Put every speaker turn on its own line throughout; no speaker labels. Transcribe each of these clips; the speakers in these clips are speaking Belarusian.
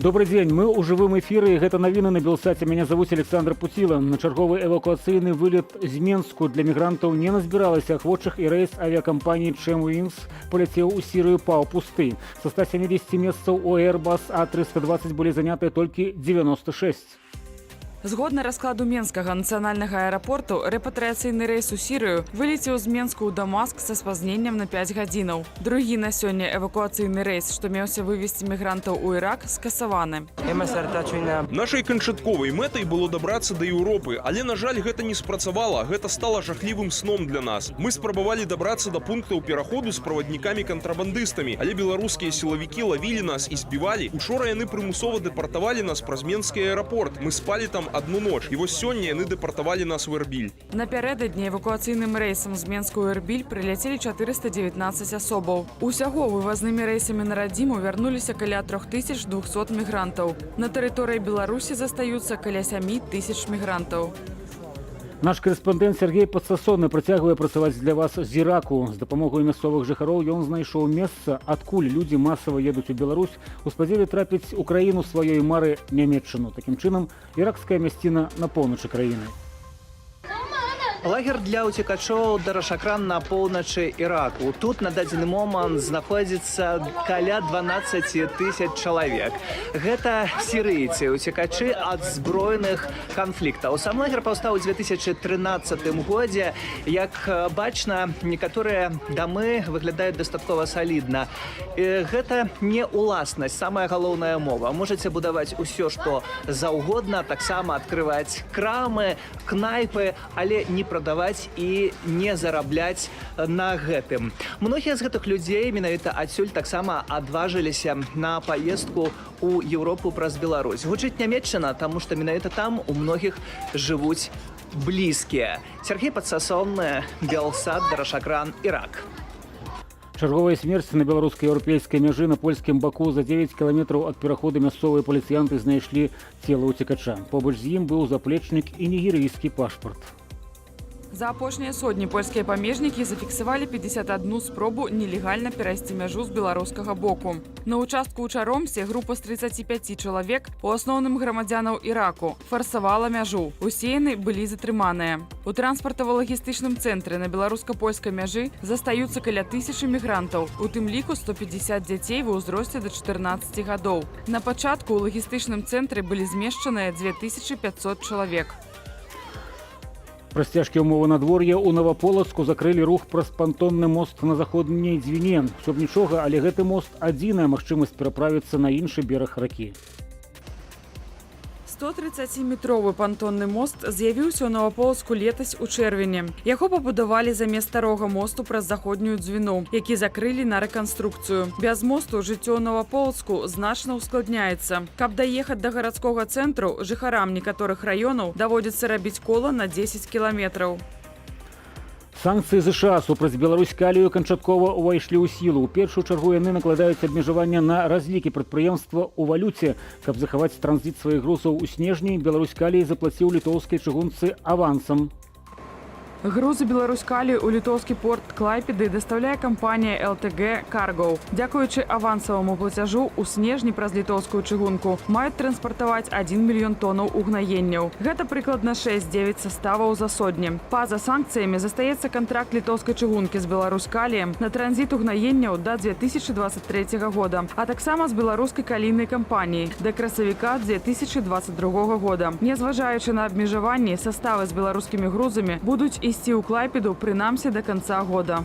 Добрый день, мы ў жывым эфіры, гэта навіны на Белсаце. Меня зовут Александр Путила. На чарговы эвакуацыйны вылет з Менску для мігрантаў не назбіралася ахвочых, і рэйс авіакампаніі Chemwings полетел у Сірыю паў пусты. Со 170 месцаў у Airbus A320 былі занятыя толькі 96.
Згодна раскладу Менскага нацыянальнага аэрапорту, рэпатрыяцыйны рэйс у Сірыю вылецеў з Менску ў Дамаск са спазненнем на 5 гадзінаў. Другі на сёння эвакуацыйны рэйс, што меўся вывезці мігрантаў у Ірак, скасаваны.
Нашай канчатковай мэтай было дабрацца да Еўропы, але, на жаль, гэта не спрацавала. Гэта стала жахлівым сном для нас. Мы спрабавалі дабрацца да пунктаў пераходу з праваднікамі-кантрабандыстамі, але беларускія сілавікі лавілі нас і збівалі. Учора яны прымусова дэпартавалі нас праз Менскі аэрапорт. Мы спалі там одну ноч. І вось сёння яны дэпартавалі нас у Эрбіль.
Напярэдадні эвакуацыйным рэйсам з Менску ў Эрбіль прыляцелі 419 асобаў. Усяго вывазнымі рэйсамі на радзіму вярнуліся каля 3200 мігрантаў. На тэрыторыі Беларусі застаюцца каля 7000 мігрантаў.
Наш корэспандэнт Сергей Падсасоны працягвае працаваць для вас з Іраку. З дапамогай мясцовых жыхароў ён знайшоў месца, адкуль людзі масава едуць у Беларусь у спадзеве трапіць у краіну сваёй мары Нямецчыну. Такім чынам, іракская мясціна на поўначы краіны.
Лагер для уцекачоў Дарашакран на поўначы Іраку. Тут на дадзены момант знаходзіцца каля 12 000 чалавек. Гэта сірыйцы, уцекачы ад збройных канфліктаў. Сам лагер паўстаў у 2013 годзе. Як бачна, некаторыя дамы выглядаюць дастаткова салідна. Гэта не уласнасць, самая галоўная мова. Можаце будаваць усё, што заўгодна, таксама адкрываць крамы, кнайпы, але не прадаваць і не зарабляць на гэтым. Многія з гэтых людзей менавіта адсюль таксама адважыліся на паездку ў Еўропу праз Беларусь. Гучыць Нямецчына, таму што менавіта там у многіх жывуць блізкія. Сергей Падсасоны, Белсат, Дарашакран, Ірак.
Чарговая смерць на беларуска-еўрапейскай мяжы на польскім баку. За 9 кіламетраў ад пераходу мясцовыя паліцыянты знайшлі цела ўцекача. Побач з ім быў заплечнік і нігерыйскі пашпарт.
За апошнія сотні польскія памежнікі зафіксавалі 51 спробу нелегальна перайсці мяжу з беларускага боку. На участку ў Чаромсе група з 35 чалавек, у асноўным грамадзянаў Іраку, фарсавала мяжу. Усе яны былі затрыманыя. У транспартава-лагістычным цэнтры на беларуска-польскай мяжы застаюцца каля 1000 мігрантаў, у тым ліку 150 дзяцей ва ўзросце да 14 гадоў. На пачатку ў лагістычным цэнтры былі змешчаныя 2500 чалавек.
Праз цяжкія ўмовы надвор'я ў Новаполацку закрылі рух праз пантонны мост на заходняй Дзвіне. Усё б нічога, але гэты мост адзіная магчымасць пераправіцца на іншы бераг ракі.
137-метровы пантонны мост з'явіўся ў Новаполацку летась у чэрвені. Яго пабудавалі замест старога мосту праз заходнюю Дзвіну, які закрылі на рэканструкцыю. Без мосту жыццё ў Новаполацку значна ўскладняецца. Каб даехаць да гарадскога цэнтру, жыхарам некаторых раёнаў даводзіцца рабіць кола на 10 кіламетраў.
Санкцыі ЗША супраць Беларусь-Калію канчаткова ўвайшлі ў сілу. У першую чаргу яны накладаюць абмежавання на разлікі прадпрыемства ў валюце. Каб захаваць транзіт сваіх грузаў у снежні, Беларусь-Калій заплаціў літоўскай чыгунцы авансам.
Грузы Беларусь-Калію ў літоўскі порт Клайпеды дастаўляе кампанія ЛТГ «Каргоў». Дзякуючы авансаваму плацяжу ў снежні праз літоўскую чыгунку маюць транспартаваць 1 мільён тонаў угнаенняў. Гэта прыкладна 6-9 саставаў за сотні. Па-за санкцыямі застаецца кантракт літоўскай чыгункі з Беларусь-Каліем на транзіт угнаенняў да 2023 года, а таксама з беларускай калійнай кампаніяй да красавіка 2022 года. Нязважаючы на абмежаванні, саставы з беларускімі грузамі будуць ісці ў Клайпеду прынамсі да канца года.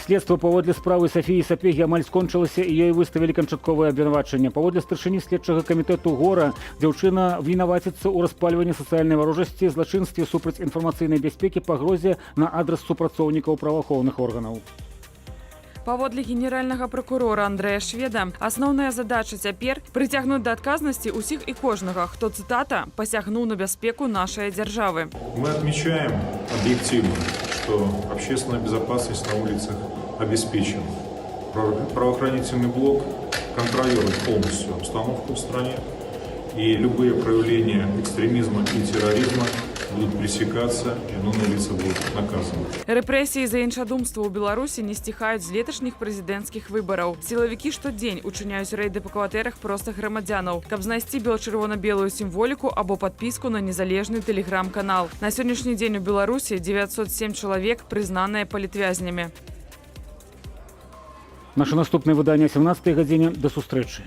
Следства паводле справы Сафіі Сапегі амаль скончылася, і ёй выставілі канчатковае абвінавачанне. Паводле старшыні следчага камітэту Гора, дзяўчына вінаваціцца ў распальванні сацыяльнай варожасці, злачынстве супраць інфармацыйнай бяспекі, пагрозе на адрас супрацоўнікаў праваахоўных органаў.
Паводле генеральнага прокурора Андрэя Шведа, асноўная задача цяпер прыцягнуць да адказнасці ўсіх і кожнага, хто, цытата, «пасягнуў на бяспеку нашай дзяржавы».
Мы отмечаем объективно, что общественная безопасность на улицах обеспечена. Правоохранительный блок контролирует полностью обстановку в стране, и любые проявления экстремизма и терроризма будут пресекаться, и виновные лица будут наказаны.
Рэпрэсіі за іншадумства ў Беларусі не сціхаюць з леташніх прэзідэнцкіх выбараў. Сілавікі штодзень учыняюць рэйды па кватэрах простых грамадзянаў, каб знайсці бело-чырвона-белую сімволіку або падпіску на незалежны тэлеграм-канал. На сённяшні дзень у Беларусі 907 чалавек прызнаныя палітвязнямі.
Наше наступнае выданне о 17 гадзіне. До сустрэчы.